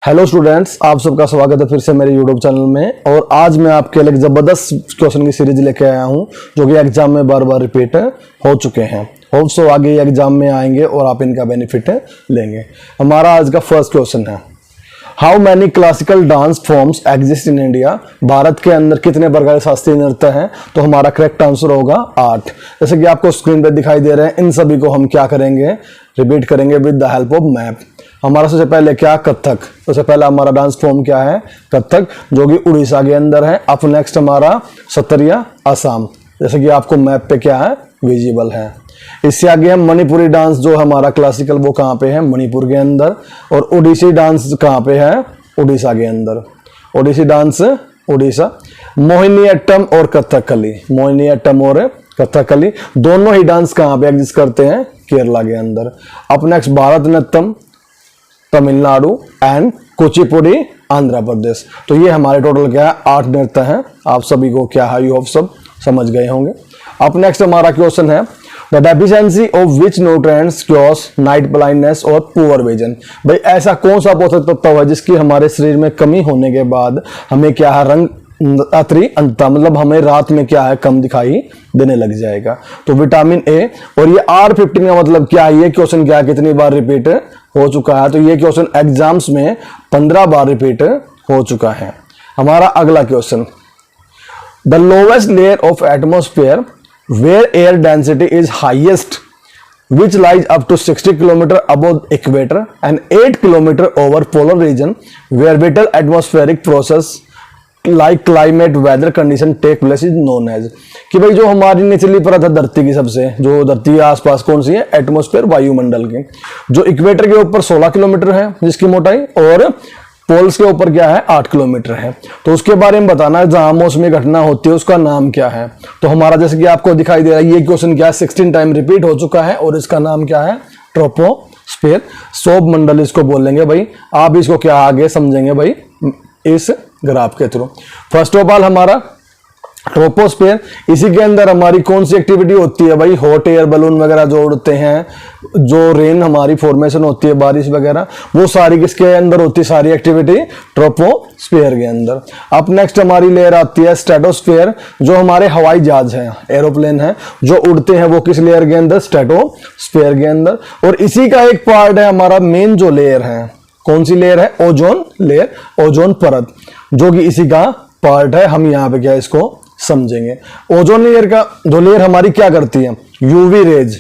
Hello students, आप सबका स्वागत है फिर से मेरे यूट्यूब चैनल में। और आज मैं आपके लिए जबरदस्त क्वेश्चन की सीरीज लेके आया हूं जो कि एग्जाम में बार बार रिपीट हो चुके हैं। होप सो आगे एग्जाम में आएंगे और आप इनका बेनिफिट लेंगे। हमारा आज का फर्स्ट क्वेश्चन है, how many classical dance forms exist in India. Bharat के अंदर कितने प्रकार के शास्त्रीय नृत्य हैं? तो हमारा करेक्ट आंसर होगा 8। जैसे कि आपको स्क्रीन पर दिखाई दे रहे हैं, इन सभी को हम क्या करेंगे, रिपीट करेंगे with the help of map. हमारा सबसे पहले क्या, कथक। सबसे पहला हमारा डांस फॉर्म क्या है, कथक, जो कि उड़ीसा के अंदर है। अब नेक्स्ट हमारा सत्रिया, असम, जैसे कि आपको मैप पे क्या है, विजिबल है। इससे आगे हम मणिपुरी डांस जो हमारा क्लासिकल, वो कहाँ पे है, मणिपुर के अंदर। और ओडिसी डांस कहाँ पे है, उड़ीसा के अंदर। ओडिसी डांस उड़ीसा। मोहिनीअट्टम और कथकली, मोहिनीअट्टम और कथकली दोनों ही डांस कहाँ पे एग्जिस्ट करते हैं, केरला के अंदर। अब नेक्स्ट भारतनाट्यम तमिलनाडु एंड कुचिपुड़ी आंध्र प्रदेश। तो ये हमारे टोटल क्या है, 8 नृत्य हैं। आप सभी को क्या है, यू सब समझ गए होंगे। अब नेक्स्ट हमारा क्वेश्चन है, the deficiency of which nutrients chaos night blindness और पुअर विजन। भाई ऐसा कौन सा पोषक तत्व है जिसकी हमारे शरीर में कमी होने के बाद हमें क्या है, रंग रात्रि अंतः, मतलब हमें रात में क्या है, कम दिखाई देने लग जाएगा। तो विटामिन ए। और ये R15 का मतलब क्या है, ये क्वेश्चन क्या है, कितनी बार रिपीट हो चुका है। तो ये क्वेश्चन एग्जाम्स में 15 बार रिपीट हो चुका है। हमारा अगला question, the lowest layer of atmosphere where air density is highest which lies up to 60 km above equator and 8 km over polar region where vital atmospheric process like climate weather condition take place is known as. कि भाई जो हमारी निचली परत है धरती की, सबसे जो धरती के आसपास कौन सी है, एटमॉस्फेयर, वायुमंडल की, जो इक्वेटर के ऊपर 16 किलोमीटर है जिसकी मोटाई, और पोल्स के ऊपर क्या है, 8 किलोमीटर है। तो उसके बारे में बताना है, जहां मौसमी घटना होती है उसका नाम क्या है। तो हमारा जैसे कि आपको दिखाई दे रहा है, ये क्वेश्चन क्या है, 16 टाइम रिपीट हो चुका है और इसका नाम क्या है, ट्रोपोस्फेयर। सौभ मंडल इसको बोलेंगे भाई। आप इसको क्या आगे समझेंगे भाई इस ग्राफ के थ्रू। फर्स्ट ऑफ ऑल हमारा ट्रोपोस्फेयर, इसी के अंदर हमारी कौन सी एक्टिविटी होती है भाई, हॉट एयर बलून वगैरह जो उड़ते हैं, जो रेन हमारी फॉर्मेशन होती है, बारिश वगैरह, वो सारी किसके अंदर होती है, सारी एक्टिविटी ट्रोपोस्फेयर के अंदर। अब नेक्स्ट हमारी लेयर आती है स्ट्रेटोस्फेयर, जो हमारे हवाई जहाज हैं, एरोप्लेन हैं जो उड़ते हैं, वो किस लेयर के अंदर, स्ट्रेटोस्फेयर के अंदर। और इसी का एक पार्ट है हमारा मेन जो लेयर है, कौन सी लेयर है, ओजोन लेयर, ओजोन परत, जो कि इसी का पार्ट है। हम यहाँ पे क्या इसको समझेंगे। ओजोन लेयर का जो लेयर हमारी क्या करती है, UV rays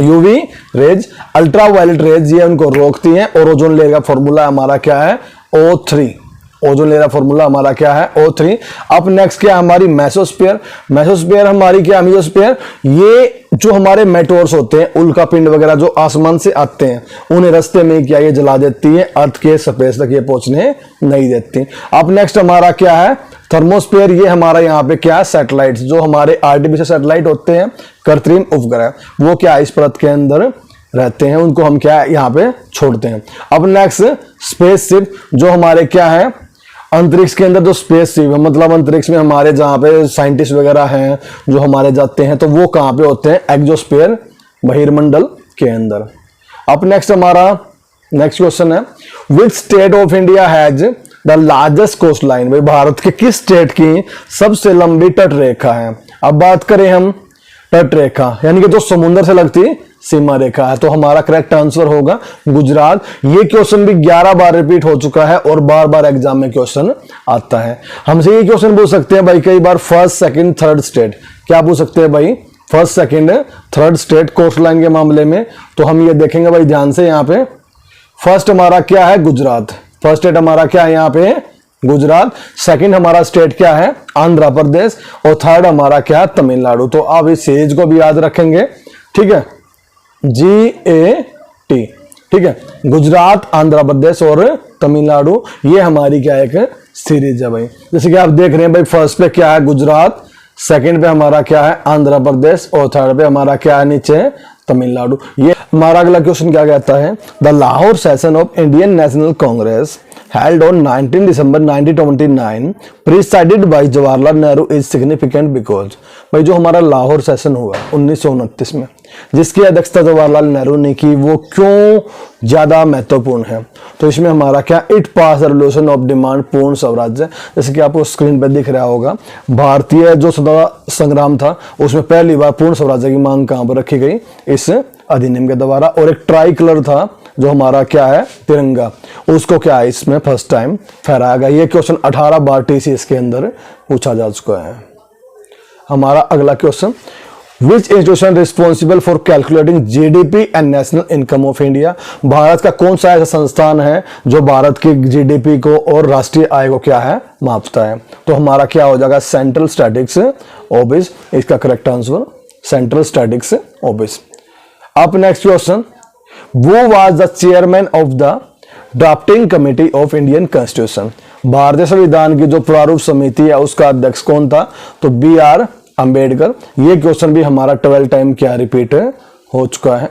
UV rays, ultraviolet rays, ये उनको रोकती हैं। और ओजोन लेयर का फॉर्मूला हमारा क्या है, O3। ओजोन लेयर का फॉर्मूला हमारा क्या है, O3। अब नेक्स्ट क्या हमारी मेसोस्फीयर। मेसोस्फीयर हमारी क्या, मेसोस्फीयर, ये जो हमारे मेटोर्स होते हैं, उल्का पिंड वगैरह जो आसमान से आते हैं, उन्हें रास्ते में क्या ये जला देती है, अर्थ के सरफेस तक ये पहुंचने नहीं देती। अब नेक्स्ट हमारा क्या है, थर्मोस्फीयर। ये हमारा यहाँ पे क्या है, सैटेलाइट्स, जो हमारे आर्टिफिशियल सैटेलाइट होते हैं, कृत्रिम उपग्रह, वो क्या इस परत के अंदर रहते हैं, उनको हम क्या यहाँ पे छोड़ते हैं। अब नेक्स्ट स्पेसशिप, जो हमारे क्या है, अंतरिक्ष के अंदर जो स्पेसशिप है, मतलब अंतरिक्ष में हमारे जहाँ पे साइंटिस्ट वगैरह हैं जो हमारे जाते हैं, तो वो कहाँ पे होते हैं, एक्सोस्फीयर, बहिर्मंडल के अंदर। अब नेक्स्ट हमारा नेक्स्ट क्वेश्चन है, which state of India has the largest coast line. भाई भारत के किस स्टेट की सबसे लंबी तट रेखा है। अब बात करें हम तट रेखा, यानी कि जो समुद्र से लगती सीमा रेखा है, तो हमारा करेक्ट आंसर होगा गुजरात। ये क्वेश्चन भी 11 बार रिपीट हो चुका है और बार बार एग्जाम में क्वेश्चन आता है। हमसे ये क्वेश्चन पूछ सकते हैं भाई कई बार, फर्स्ट सेकंड थर्ड स्टेट, क्या पूछ सकते हैं भाई, first second third state coast line के मामले में। तो हम ये देखेंगे भाई ध्यान से, यहाँ पे फर्स्ट हमारा क्या है, गुजरात। फर्स्ट स्टेट हमारा क्या है, यहाँ पे गुजरात। सेकंड हमारा स्टेट क्या है, आंध्र प्रदेश। और थर्ड हमारा क्या है, तमिलनाडु। तो आप इस सीरीज को भी याद रखेंगे, ठीक है, GAT, ठीक है, गुजरात, आंध्र प्रदेश और तमिलनाडु, ये हमारी क्या एक सीरीज है भाई। जैसे कि आप देख रहे हैं भाई, फर्स्ट पे क्या है, गुजरात, सेकंड पे हमारा क्या है, आंध्र प्रदेश, और थर्ड पे हमारा क्या है, नीचे तमिलनाडु। ये हमारा अगला क्वेश्चन क्या कहता है, the Lahore session of Indian national Congress held on 19 December 1929 presided by Jawaharlal Nehru is significant because भाई जो हमारा लाहौर सेशन हुआ 1929 में, जिसकी अध्यक्षता जवाहरलाल नेहरू ने की, वो क्यों ज्यादा महत्वपूर्ण है? तो इसमें हमारा क्या, it pass revolution of demand पूर्ण स्वराज्य, जैसे कि आपको स्क्रीन पर दिख रहा होगा, भारतीय जो स्वतंत्रता संग्राम था उसमें पहली बार पूर्ण स्वराज्य की मांग कहां पर रखी गई? इस अधिनियम के द्वारा। और एक ट्राई कलर था जो हमारा क्या है, तिरंगा, उसको क्या है इसमें फर्स्ट टाइम फहराया गया। ये क्वेश्चन 18 बार TCS के अंदर पूछा जा चुका है। हमारा अगला question, which institution responsible for calculating GDP and national income of India? Bharat का कौन सा ऐसा संस्थान है जो भारत की GDP को और राष्ट्रीय आय को क्या है, मापता है? तो हमारा क्या हो जाएगा, सेंट्रल स्टैटिक्स ऑफिस, इसका correct answer central statics office. अब नेक्स्ट क्वेश्चन, वो was the chairman of the drafting committee of Indian constitution? भारतीय संविधान की जो प्रारूप समिति है उसका अध्यक्ष कौन था? तो BR अंबेडकर। ये क्वेश्चन भी हमारा 12 टाइम क्या रिपीट हो चुका है।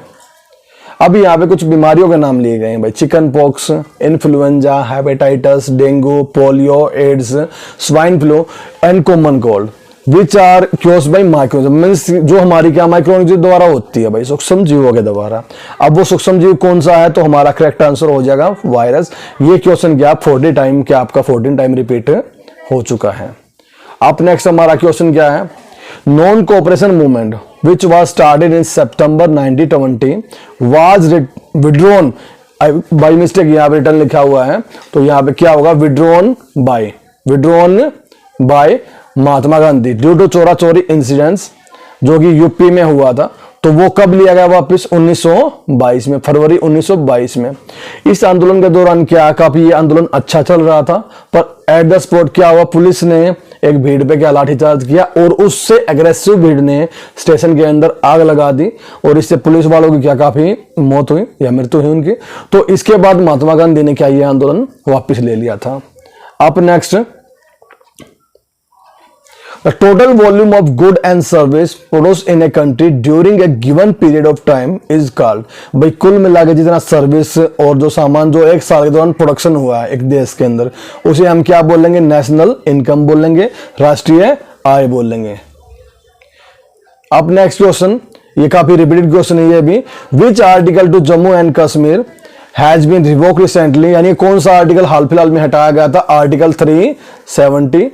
अब यहाँ पे कुछ बीमारियों के नाम लिए गए हैं भाई, chicken pox, influenza, hepatitis, dengue, polio, AIDS, swine flu and common cold, which are caused by microorganism, means जो हमारी क्या माइक्रोऑर्गेनिज्म द्वारा होती है भाई, सूक्ष्म जीवों के द्वारा। अब वो सूक्ष्म जीव कौन सा है? तो हमारा करेक्ट आंसर हो जाएगा वायरस। ये क्वेश्चन क्या 40 टाइम क्या आपका 14 टाइम रिपीट हो चुका है। अब नेक्स्ट हमारा क्वेश्चन क्या है, non cooperation movement which was started in September 1920 was withdrawn by mistake, यहाँ पे रिटर्न लिखा हुआ है, तो यहाँ पे क्या होगा, withdrawn by Mahatma Gandhi due to Chaura Chauri incidents, जो कि यूपी में हुआ था। तो वो कब लिया गया वापस? 1922 में, फरवरी 1922 में। इस आंदोलन के दौरान क्या काफी ये आंदोलन अच्छा चल रहा था, पर एट द स्पॉट क्या हुआ, पुलिस ने एक भीड़ पे क्या लाठीचार्ज किया और उससे एग्रेसिव भीड़ ने स्टेशन के अंदर आग लगा दी और इससे पुलिस वालों की क्या काफी मौत हुई या मृत्यु हुई उनकी। तो इसके बाद महात्मा गांधी ने क्या ये आंदोलन वापस ले लिया था। अब next, the total volume of good and service produced in a country during a given period of time is called, भाई कुल मिला के जितना सर्विस और जो सामान जो एक साल के दौरान प्रोडक्शन हुआ है एक देश के अंदर, उसे हम क्या बोलेंगे, नेशनल इनकम बोलेंगे, राष्ट्रीय आय बोलेंगे। अब नेक्स्ट क्वेश्चन, ये काफी रिपीटेड क्वेश्चन है ये भी, which article to Jammu and Kashmir has been revoked recently, यानी कौन सा आर्टिकल हाल फिलहाल में हटाया गया था? आर्टिकल 370,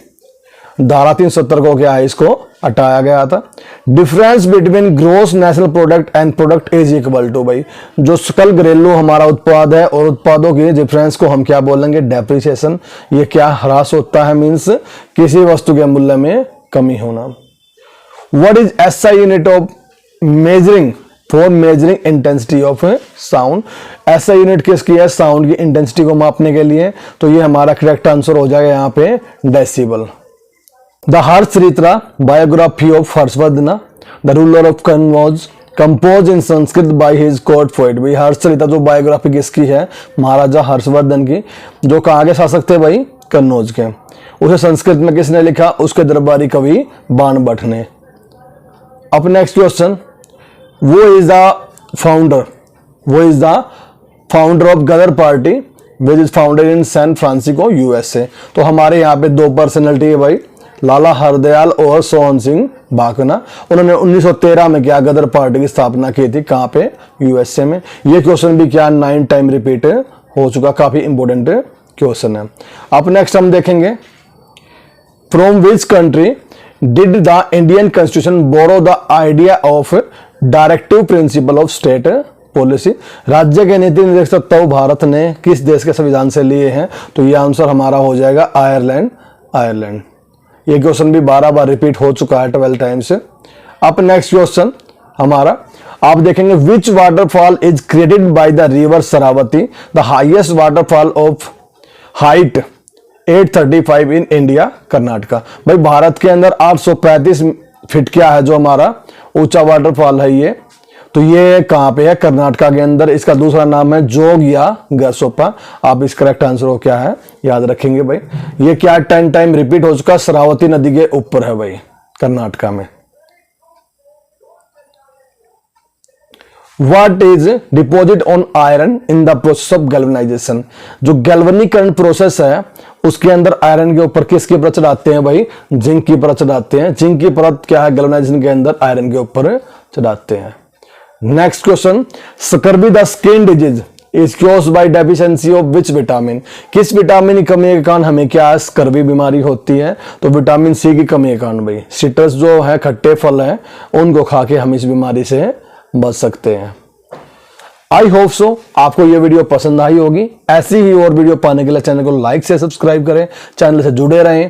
धारा 370 को क्या है, इसको हटाया गया था। Difference between gross national product and product is equal to, भाई जो सकल घरेलू हमारा उत्पाद है और उत्पादों के डिफरेंस को हम क्या बोलेंगे, डेप्रिसिएशन। ये क्या ह्रास होता है, मींस किसी वस्तु के मूल्य में कमी होना। What is SI unit of measuring for measuring intensity of sound? SI unit किसकी है? साउंड की इंटेंसिटी को मापने के लिए। तो ये हमारा करेक्ट आंसर हो जाएगा यहाँ पे decibel. The Harshacharita biography of Harshavardhana the ruler of Kannauj compose in Sanskrit by his court poet, भाई हर्षचरित्र जो बायोग्राफी किसकी है? महाराजा हर्षवर्धन की, जो कहाँ के शासक थे भाई? कन्नौज के। उसे संस्कृत में किसने लिखा? उसके दरबारी कवि बाण भट्ट ने। अब next question, who is the founder of Ghadar party which is founded in San Francisco USA। तो हमारे यहाँ पे दो पर्सनैलिटी है भाई, लाला हरदयाल और सोहन सिंह भाकना। उन्होंने 1913 में क्या गदर पार्टी की स्थापना की थी, कहाँ पे? USA में। ये क्वेश्चन भी क्या 9 टाइम रिपीट हो चुका, काफी इंपोर्टेंट क्वेश्चन है। अब नेक्स्ट हम देखेंगे, from which country did the Indian constitution borrow the idea of directive principle of state policy? राज्य के नीति निर्देशक तत्व भारत ने किस देश के संविधान से लिए हैं? तो ये आंसर हमारा हो जाएगा आयरलैंड। ये क्वेश्चन भी 12 बार रिपीट हो चुका है 12 टाइम्स। अब नेक्स्ट क्वेश्चन हमारा आप देखेंगे, which waterfall is created by the river Sharavati, the highest waterfall of height 835 in India Karnataka. भाई भारत के अंदर 835 फीट क्या है जो हमारा ऊंचा वाटरफॉल है ये, तो ये कहां पे है? कर्नाटका के अंदर। इसका दूसरा नाम है जोग या गरसोपा। आप इस करेक्ट आंसर को क्या है याद रखेंगे भाई। ये क्या 10 टाइम रिपीट हो चुका, शरावती नदी के ऊपर है भाई कर्नाटका में। What is deposit on iron in the process of galvanisation? जो गैल्वेनीकरण प्रोसेस है उसके अंदर आयरन के ऊपर किसकी परत चढ़ाते हैं भाई? जिंक की परत चढ़ाते हैं। जिंक की परत क्या है गैल्वेनाइजेशन के अंदर? आयरन के ऊपर चढ़ाते हैं। Next question, scurvy the skin disease is caused by deficiency of which vitamin. किस विटामिन की कमी के कारण हमें क्या स्कर्वी बीमारी होती है? तो विटामिन सी की कमी के कारण भाई। सिट्रस जो है, खट्टे फल हैं, उनको खा के हम इस बीमारी से बच सकते हैं। आई होप सो आपको ये वीडियो पसंद आई होगी। ऐसी ही और वीडियो पाने के लिए चैनल को लाइक से सब्सक्राइब करें, चैनल से जुड़े रहें।